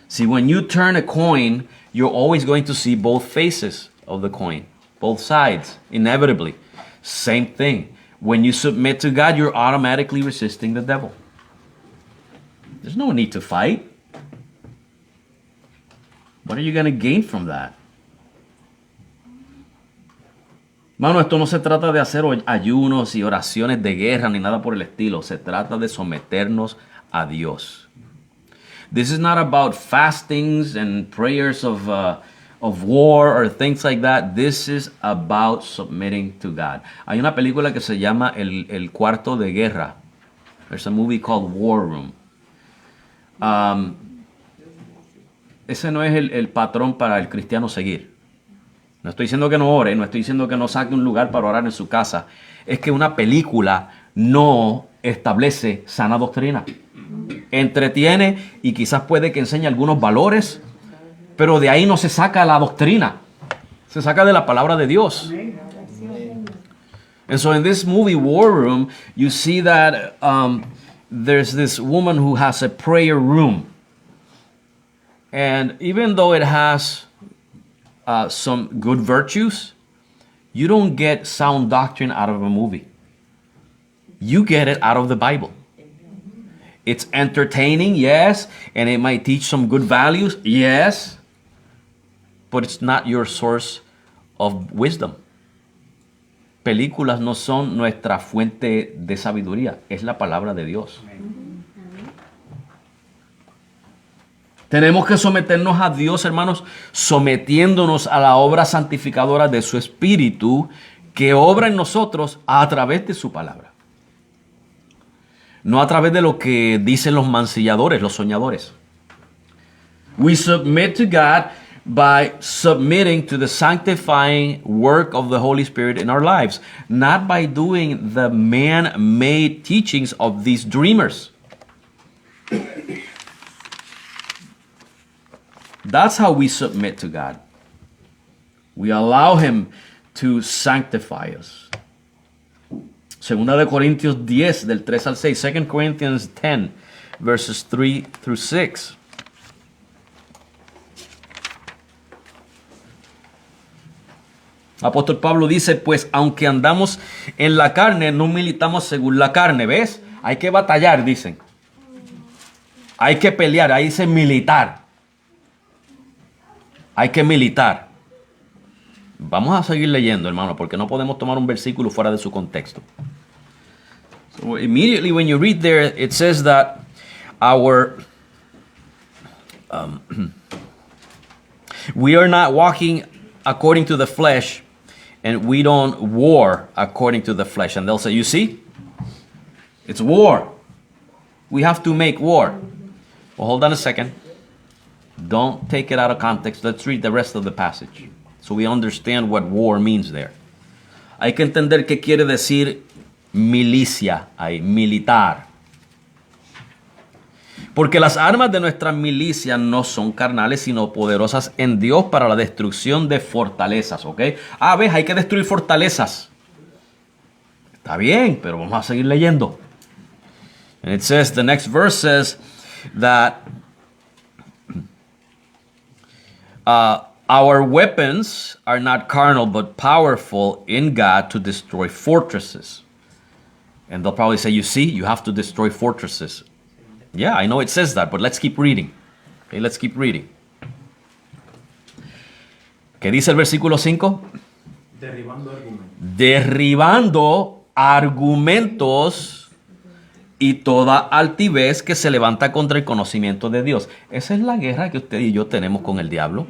See, when you turn a coin, you're always going to see both faces of the coin. Both sides, inevitably. Same thing. When you submit to God, you're automatically resisting the devil. There's no need to fight. What are you going to gain from that? Mano, esto no se trata de hacer ayunos y oraciones de guerra ni nada por el estilo. Se trata de someternos a Dios. This is not about fastings and prayers of war or things like that. This is about submitting to God. Hay una película que se llama El Cuarto de Guerra. There's a movie called War Room. Ese no es el patrón para el cristiano seguir. No estoy diciendo que no ore, no estoy diciendo que no saque un lugar para orar en su casa. Es que una película no establece sana doctrina. entretiene y quizás puede que enseñe algunos valores, pero de ahí no se saca la doctrina, se saca de la palabra de Dios. And so in this movie War Room, you see that there's this woman who has a prayer room. And even though it has some good virtues, you don't get sound doctrine out of a movie. You get it out of the Bible. It's entertaining, yes, and it might teach some good values, yes, but it's not your source of wisdom. Películas no son nuestra fuente de sabiduría, es la palabra de Dios. Tenemos que someternos a Dios, hermanos, sometiéndonos a la obra santificadora de su Espíritu que obra en nosotros a través de su palabra. No a través de lo que dicen los mancilladores, los soñadores. We submit to God by submitting to the sanctifying work of the Holy Spirit in our lives, not by doing the man-made teachings of these dreamers. That's how we submit to God. We allow Him to sanctify us. Segunda de Corintios 10, del 3 al 6. 2 Corinthians 10, verses 3 through 6. Apóstol Pablo dice, pues aunque andamos en la carne, no militamos según la carne. ¿Ves? Hay que batallar, dicen. Hay que pelear, ahí dice militar. Hay que militar. Vamos a seguir leyendo, hermano, porque no podemos tomar un versículo fuera de su contexto. So immediately when you read there, it says that we are not walking according to the flesh, and we don't war according to the flesh. And they'll say, you see, it's war. We have to make war. Well, hold on a second. Don't take it out of context. Let's read the rest of the passage so we understand what war means there. Hay que entender qué quiere decir milicia, ahí, militar. Porque las armas de nuestra milicia no son carnales, sino poderosas en Dios para la destrucción de fortalezas, ¿ok? Ves, hay que destruir fortalezas. Está bien, pero vamos a seguir leyendo. And it says, the next verse says that our weapons are not carnal, but powerful in God to destroy fortresses. And they'll probably say, you see, you have to destroy fortresses. Yeah, I know it says that, but let's keep reading. Okay, let's keep reading. ¿Qué dice el versículo 5? Derribando argumentos. Derribando argumentos y toda altivez que se levanta contra el conocimiento de Dios. Esa es la guerra que usted y yo tenemos con el diablo.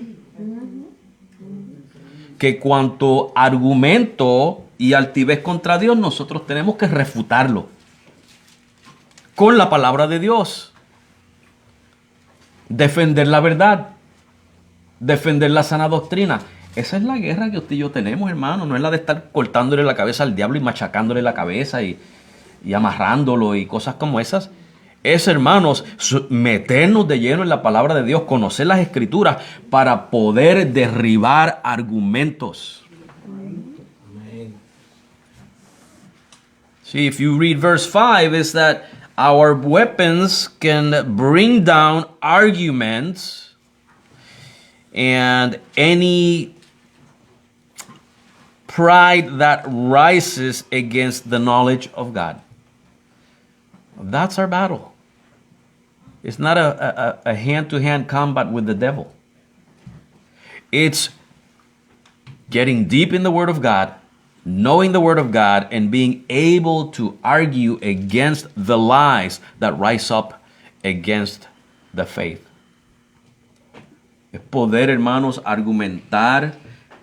Que cuanto argumento y altivez contra Dios, nosotros tenemos que refutarlo con la palabra de Dios. Defender la verdad. Defender la sana doctrina. Esa es la guerra que usted y yo tenemos, hermano. No es la de estar cortándole la cabeza al diablo y machacándole la cabeza y amarrándolo y cosas como esas. Es, hermanos, meternos de lleno en la palabra de Dios, conocer las escrituras para poder derribar argumentos. See, if you read verse 5, is that our weapons can bring down arguments and any pride that rises against the knowledge of God. That's our battle. It's not a hand-to-hand combat with the devil. It's getting deep in the Word of God, knowing the Word of God, and being able to argue against the lies that rise up against the faith. Es poder, hermanos, argumentar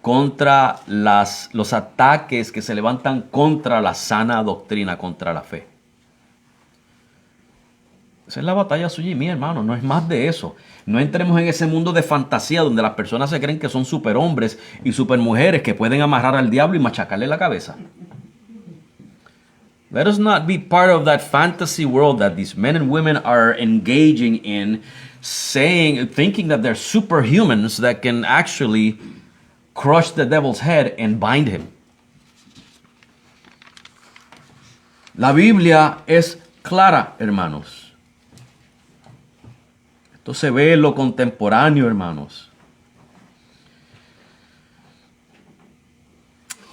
contra los ataques que se levantan contra la sana doctrina, contra la fe. Esa es la batalla suya y mía, hermano. No es más de eso. No entremos en ese mundo de fantasía donde las personas se creen que son superhombres y supermujeres que pueden amarrar al diablo y machacarle la cabeza. Let us not be part of that fantasy world that these men and women are engaging in, thinking that they're superhumans that can actually crush the devil's head and bind him. La Biblia es clara, hermanos. Esto se ve en lo contemporáneo, hermanos.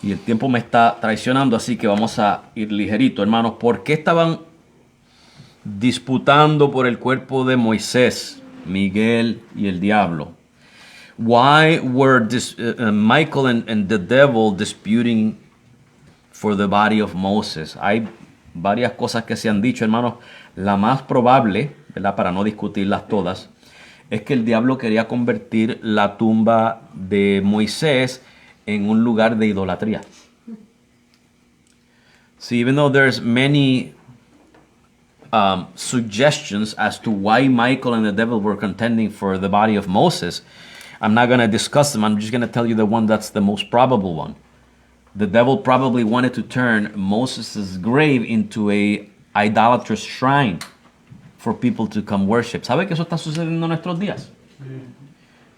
Y el tiempo me está traicionando, así que vamos a ir ligerito, hermanos. ¿Por qué estaban disputando por el cuerpo de Moisés, Miguel y el diablo? Why were Michael and the devil disputing for the body of Moses? Hay varias cosas que se han dicho, hermanos. La más probable, ¿verdad?, para no discutirlas todas, es que el diablo quería convertir la tumba de Moisés en un lugar de idolatría. See, even though there's many suggestions as to why Michael and the devil were contending for the body of Moses, I'm not going to discuss them. I'm just going to tell you the one that's the most probable one. The devil probably wanted to turn Moses' grave into a idolatrous shrine for people to come worship. ¿Sabe que eso está sucediendo en nuestros días?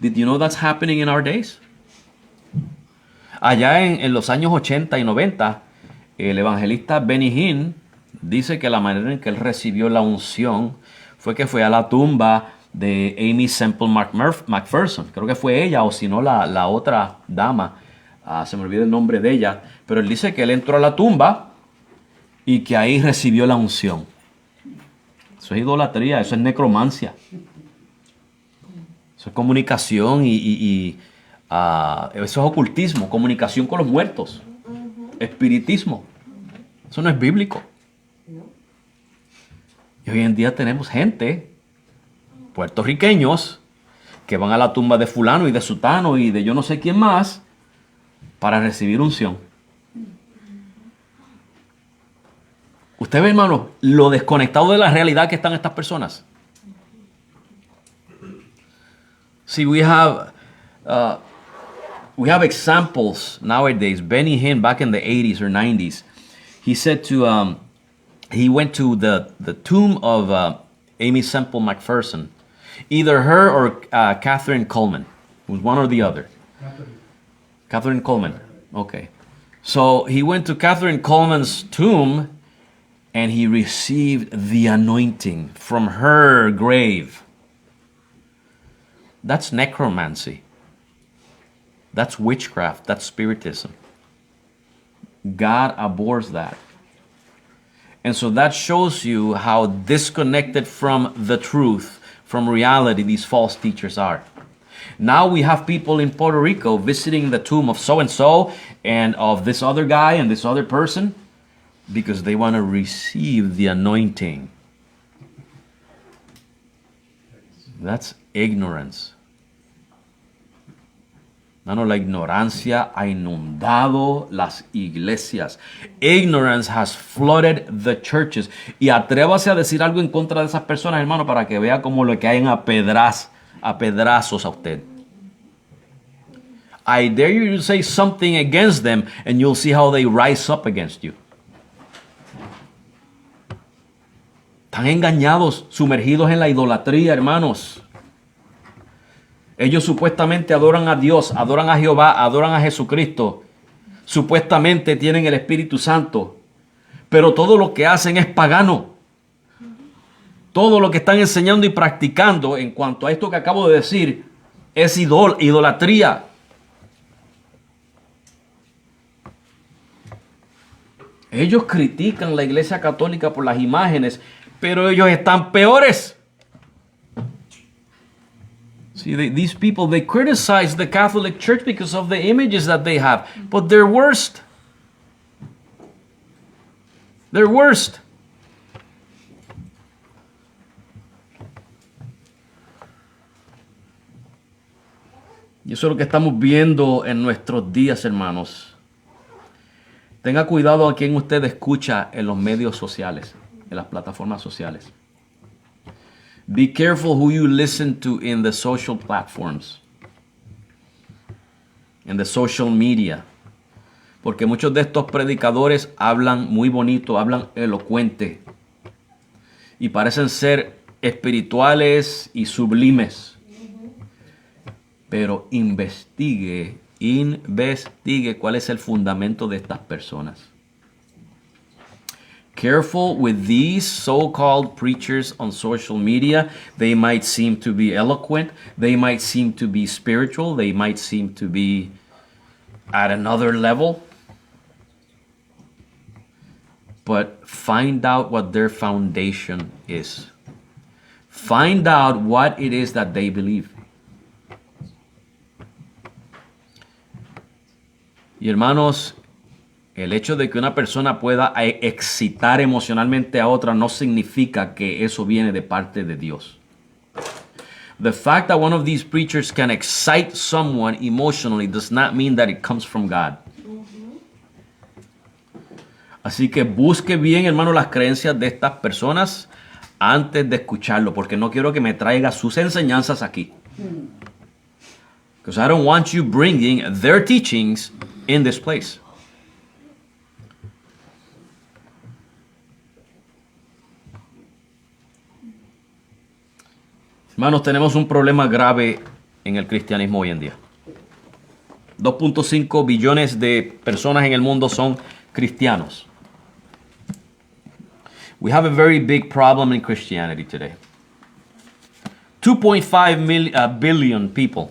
Did you know that's happening in our days? Allá en los años 80 y 90, el evangelista Benny Hinn dice que la manera en que él recibió la unción fue que fue a la tumba de Amy Semple McPherson. Creo que fue ella, o si no la otra dama. Se me olvida el nombre de ella. Pero él dice que él entró a la tumba y que ahí recibió la unción. Eso es idolatría, eso es necromancia. Eso es comunicación eso es ocultismo, comunicación con los muertos, espiritismo. Eso no es bíblico. Y hoy en día tenemos gente, puertorriqueños, que van a la tumba de fulano y de sutano y de yo no sé quién más para recibir unción. Usted ve, hermano, lo desconectado de la realidad que están estas personas. See, we have examples nowadays. Benny Hinn, back in the 80s or 90s, he said he went to the tomb of Amy Semple McPherson, either her or Catherine Coleman. It was one or the other. Catherine Coleman. Okay. So he went to Catherine Coleman's tomb and he received the anointing from her grave. That's necromancy. That's witchcraft. That's spiritism. God abhors that. And so that shows you how disconnected from the truth, from reality, these false teachers are. Now we have people in Puerto Rico visiting the tomb of so-and-so and of this other guy and this other person because they want to receive the anointing. That's ignorance. Mano, la ignorancia ha inundado las iglesias. Ignorance has flooded the churches. Y atrévase a decir algo en contra de esas personas, hermano, para que vea cómo le caen a pedrazos a usted. I dare you to say something against them and you'll see how they rise up against you. Están engañados, sumergidos en la idolatría, hermanos. Ellos supuestamente adoran a Dios, adoran a Jehová, adoran a Jesucristo. Supuestamente tienen el Espíritu Santo. Pero todo lo que hacen es pagano. Todo lo que están enseñando y practicando en cuanto a esto que acabo de decir es idolatría. Ellos critican la Iglesia Católica por las imágenes, pero ellos están peores. See, these people, they criticize the Catholic Church because of the images that they have, but they're worst. They're worst. Y eso es lo que estamos viendo en nuestros días, hermanos. Tenga cuidado a quien usted escucha en los medios sociales, en las plataformas sociales. Be careful who you listen to in the social platforms, in the social media. Porque muchos de estos predicadores hablan muy bonito, hablan elocuente y parecen ser espirituales y sublimes. Pero investigue cuál es el fundamento de estas personas. Careful with these so-called preachers on social media. They might seem to be eloquent. They might seem to be spiritual. They might seem to be at another level. But find out what their foundation is. Find out what it is that they believe. Y hermanos, el hecho de que una persona pueda excitar emocionalmente a otra no significa que eso viene de parte de Dios. The fact that one of these preachers can excite someone emotionally does not mean that it comes from God. Así que busque bien, hermano, las creencias de estas personas antes de escucharlo, porque no quiero que me traiga sus enseñanzas aquí. Because I don't want you bringing their teachings in this place. Hermanos, tenemos un problema grave en el cristianismo hoy en día. 2.5 billones de personas en el mundo son cristianos. We have a very big problem in Christianity today. 2.5 billion people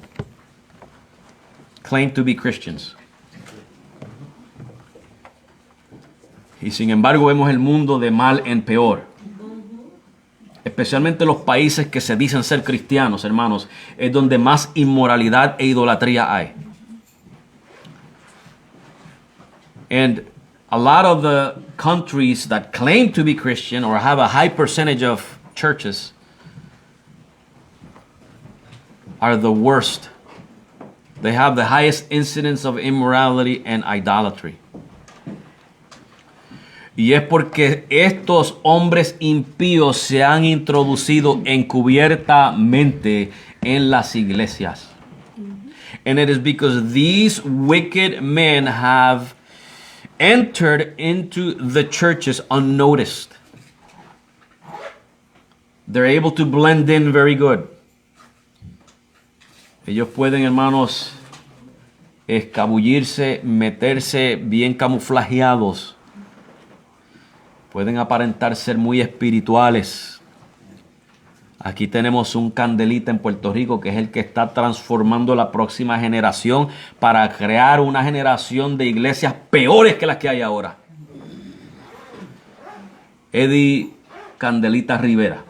claim to be Christians. Y sin embargo vemos el mundo de mal en peor. Especialmente los países que se dicen ser cristianos, hermanos, es donde más inmoralidad e idolatría hay. And a lot of the countries that claim to be Christian or have a high percentage of churches are the worst. They have the highest incidence of immorality and idolatry. Y es porque estos hombres impíos se han introducido encubiertamente en las iglesias. And it is because these wicked men have entered into the churches unnoticed. They're able to blend in very good. Ellos pueden, hermanos, escabullirse, meterse bien camuflajeados. Pueden aparentar ser muy espirituales. Aquí tenemos un candelita en Puerto Rico que es el que está transformando la próxima generación para crear una generación de iglesias peores que las que hay ahora. Eddie Candelita Rivera.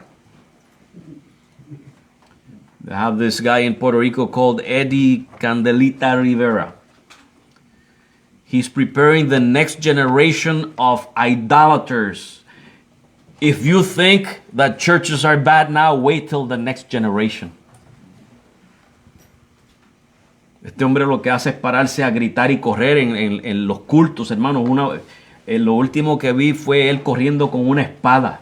They have this guy in Puerto Rico called Eddie Candelita Rivera. He's preparing the next generation of idolaters. If you think that churches are bad now, wait till the next generation. Este hombre lo que hace es pararse a gritar y correr en los cultos, hermanos. Lo último que vi fue él corriendo con una espada.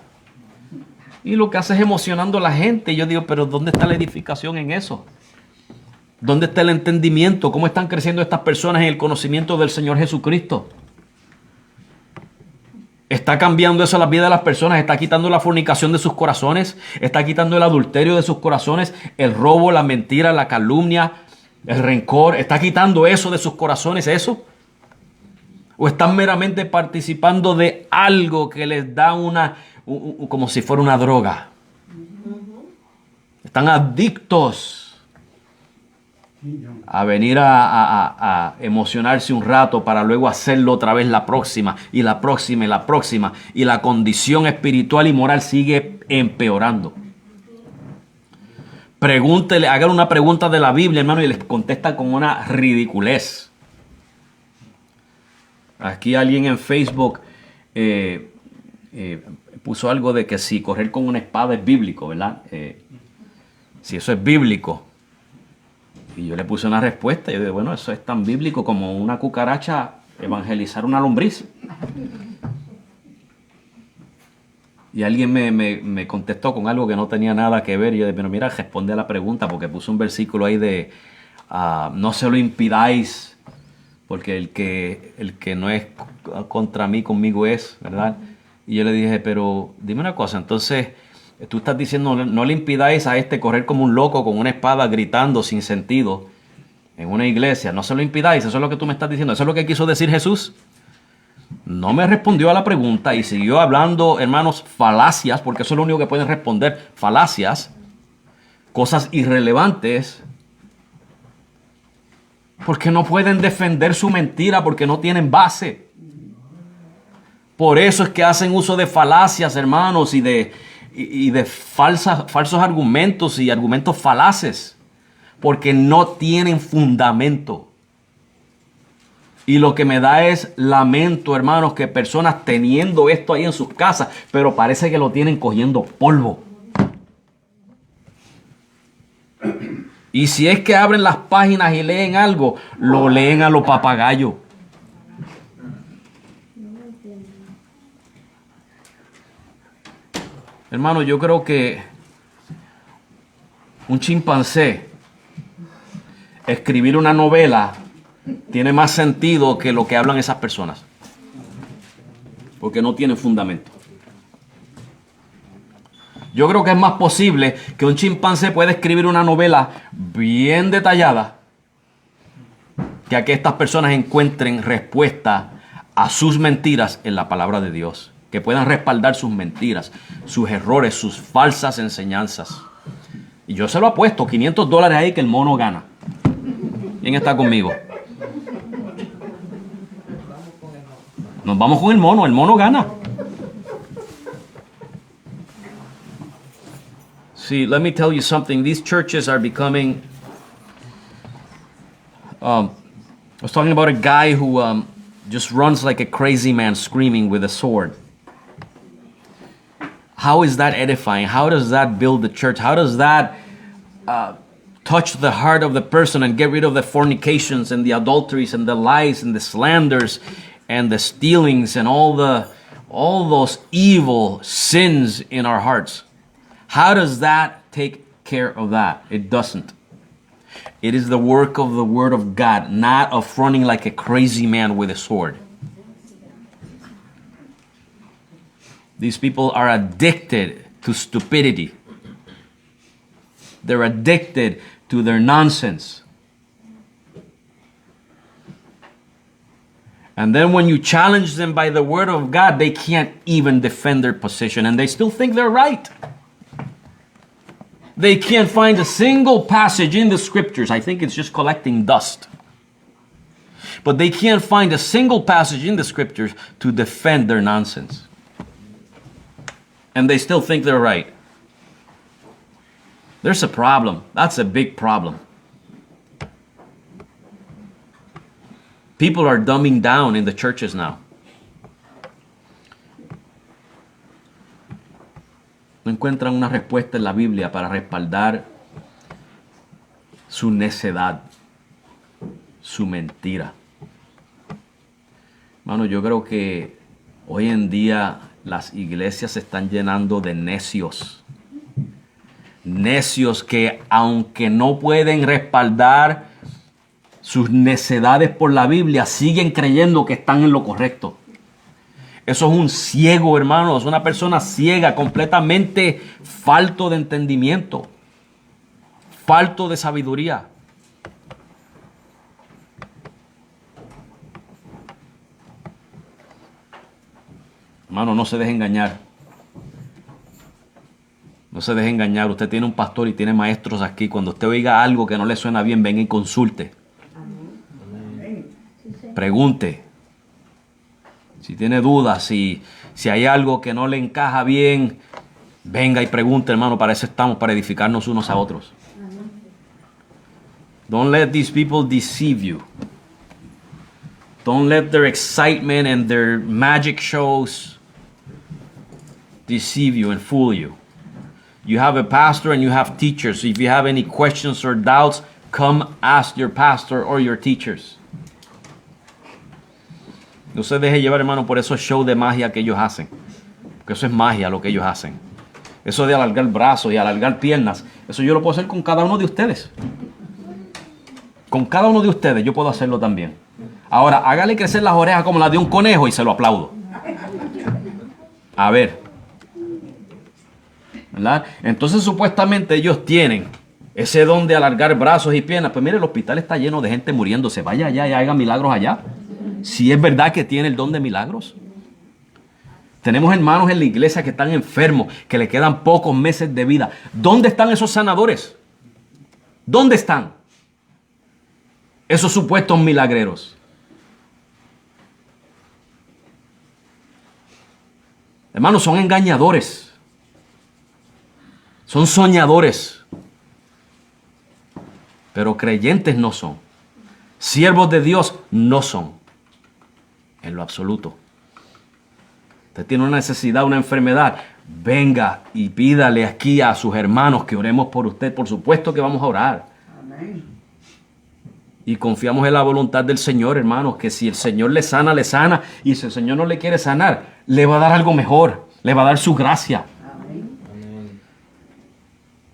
Y lo que hace es emocionando a la gente. Y yo digo, pero ¿dónde está la edificación en eso? ¿Dónde está el entendimiento? ¿Cómo están creciendo estas personas en el conocimiento del Señor Jesucristo? ¿Está cambiando eso la vida de las personas? ¿Está quitando la fornicación de sus corazones? ¿Está quitando el adulterio de sus corazones? ¿El robo, la mentira, la calumnia, el rencor? ¿Está quitando eso de sus corazones, eso? ¿O están meramente participando de algo que les da como si fuera una droga? Están adictos a venir a emocionarse un rato para luego hacerlo otra vez la próxima y la próxima y la próxima, y la condición espiritual y moral sigue empeorando. Pregúntele, hagan una pregunta de la Biblia, hermano, y les contesta con una ridiculez. Aquí alguien en Facebook puso algo de que si correr con una espada es bíblico, ¿verdad? Si eso es bíblico. Y yo le puse una respuesta y yo dije, bueno, eso es tan bíblico como una cucaracha evangelizar una lombriz. Y alguien me contestó con algo que no tenía nada que ver. Y yo dije, pero mira, responde a la pregunta, porque puse un versículo ahí de no se lo impidáis porque el que no es contra mí, conmigo es, ¿verdad? Y yo le dije, pero dime una cosa, entonces tú estás diciendo, no le impidáis a este correr como un loco con una espada gritando sin sentido en una iglesia, no se lo impidáis, eso es lo que tú me estás diciendo, eso es lo que quiso decir Jesús. No me respondió a la pregunta y siguió hablando, hermanos, falacias, porque eso es lo único que pueden responder, falacias, cosas irrelevantes, porque no pueden defender su mentira, porque no tienen base. Por eso es que hacen uso de falacias, hermanos, y de falsos argumentos y argumentos falaces, porque no tienen fundamento. Y lo que me da es lamento, hermanos, que personas teniendo esto ahí en sus casas, pero parece que lo tienen cogiendo polvo. Y si es que abren las páginas y leen algo, lo leen a lo papagayo. Hermano, yo creo que un chimpancé escribir una novela tiene más sentido que lo que hablan esas personas, porque no tiene fundamento. Yo creo que es más posible que un chimpancé pueda escribir una novela bien detallada que a que estas personas encuentren respuesta a sus mentiras en la palabra de Dios, que puedan respaldar sus mentiras, sus errores, sus falsas enseñanzas. Y yo se lo apuesto, $500 ahí que el mono gana. ¿Quién está conmigo? Nos vamos con el mono gana. See, let me tell you something. These churches are becoming... I was talking about a guy who just runs like a crazy man screaming with a sword. How is that edifying? How does that build the church? How does that touch the heart of the person and get rid of the fornications and the adulteries and the lies and the slanders and the stealings and all those evil sins in our hearts? How does that take care of that? It doesn't. It is the work of the Word of God, not of running like a crazy man with a sword. These people are addicted to stupidity. They're addicted to their nonsense. And then when you challenge them by the Word of God, they can't even defend their position, and they still think they're right. They can't find a single passage in the scriptures. I think it's just collecting dust. But they can't find a single passage in the scriptures to defend their nonsense. And they still think they're right. There's a problem. That's a big problem. People are dumbing down in the churches now. No encuentran una respuesta en la Biblia para respaldar su necedad, su mentira. Hermano, yo creo que hoy en día las iglesias se están llenando de necios. Necios que, aunque no pueden respaldar sus necedades por la Biblia, siguen creyendo que están en lo correcto. Eso es un ciego, hermano. Es una persona ciega, completamente falto de entendimiento, falto de sabiduría. Hermano, no se deje engañar. No se deje engañar. Usted tiene un pastor y tiene maestros aquí. Cuando usted oiga algo que no le suena bien, venga y consulte. Pregunte. Si tiene dudas, si hay algo que no le encaja bien, venga y pregunte, hermano. Para eso estamos, para edificarnos unos a otros. Don't let these people deceive you. Don't let their excitement and their magic shows deceive you and fool you. You have a pastor and you have teachers. So if you have any questions or doubts, come ask your pastor or your teachers. No se deje llevar, hermano, por esos shows de magia que ellos hacen. Porque eso es magia lo que ellos hacen. Eso de alargar brazos y alargar piernas, eso yo lo puedo hacer con cada uno de ustedes. Con cada uno de ustedes yo puedo hacerlo también. Ahora, hágale crecer las orejas como las de un conejo y se lo aplaudo. A ver. ¿Verdad? Entonces, supuestamente ellos tienen ese don de alargar brazos y piernas. Pues mire, el hospital está lleno de gente muriéndose. Vaya allá y haga milagros allá. Si es verdad que tiene el don de milagros. Tenemos hermanos en la iglesia que están enfermos, que le quedan pocos meses de vida. ¿Dónde están esos sanadores? ¿Dónde están esos supuestos milagreros? Hermanos, son engañadores. Son soñadores. Pero creyentes no son. Siervos de Dios no son. En lo absoluto. Usted tiene una necesidad, una enfermedad. Venga y pídale aquí a sus hermanos que oremos por usted. Por supuesto que vamos a orar. Amén. Y confiamos en la voluntad del Señor, hermanos, que si el Señor le sana, le sana. Y si el Señor no le quiere sanar, le va a dar algo mejor. Le va a dar su gracia. Amén.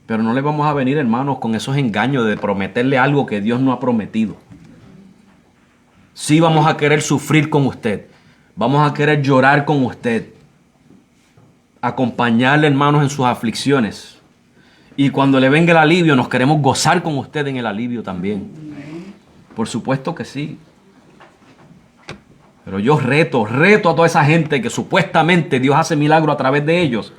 Pero no le vamos a venir, hermanos, con esos engaños de prometerle algo que Dios no ha prometido. Sí vamos a querer sufrir con usted. Vamos a querer llorar con usted. Acompañarle, hermanos, en sus aflicciones. Y cuando le venga el alivio, nos queremos gozar con usted en el alivio también. Por supuesto que sí. Pero yo reto a toda esa gente que supuestamente Dios hace milagro a través de ellos.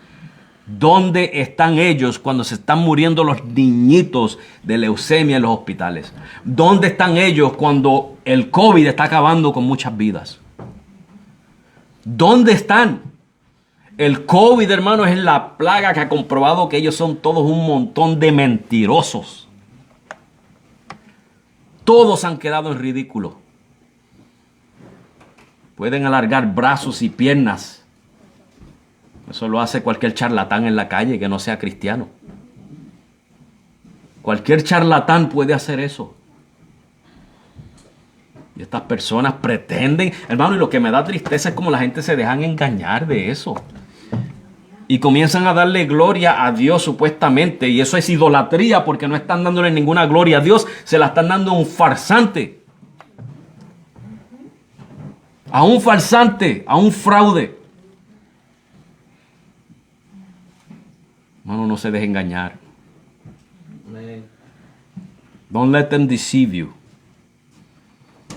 ¿Dónde están ellos cuando se están muriendo los niñitos de leucemia en los hospitales? ¿Dónde están ellos cuando el COVID está acabando con muchas vidas? ¿Dónde están? El COVID, hermano, es la plaga que ha comprobado que ellos son todos un montón de mentirosos. Todos han quedado en ridículo. Pueden alargar brazos y piernas. Eso lo hace cualquier charlatán en la calle que no sea cristiano. Cualquier charlatán puede hacer eso. Y estas personas pretenden, hermano, y lo que me da tristeza es como la gente se dejan engañar de eso. Y comienzan a darle gloria a Dios supuestamente. Y eso es idolatría porque no están dándole ninguna gloria a Dios. Se la están dando a un farsante. A un farsante, a un fraude. Hermano, no se deje engañar. Don't let them deceive you.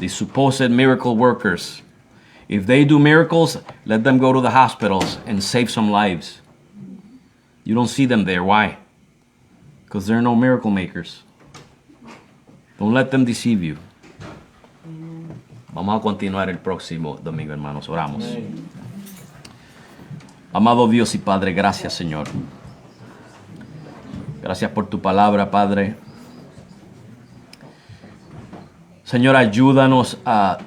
These supposed miracle workers. If they do miracles, let them go to the hospitals and save some lives. You don't see them there. Why? Because they're no miracle makers. Don't let them deceive you. Vamos a continuar el próximo domingo, hermanos. Oramos. Amado Dios y Padre, gracias, Señor. Gracias por tu palabra, Padre. Señor, ayúdanos a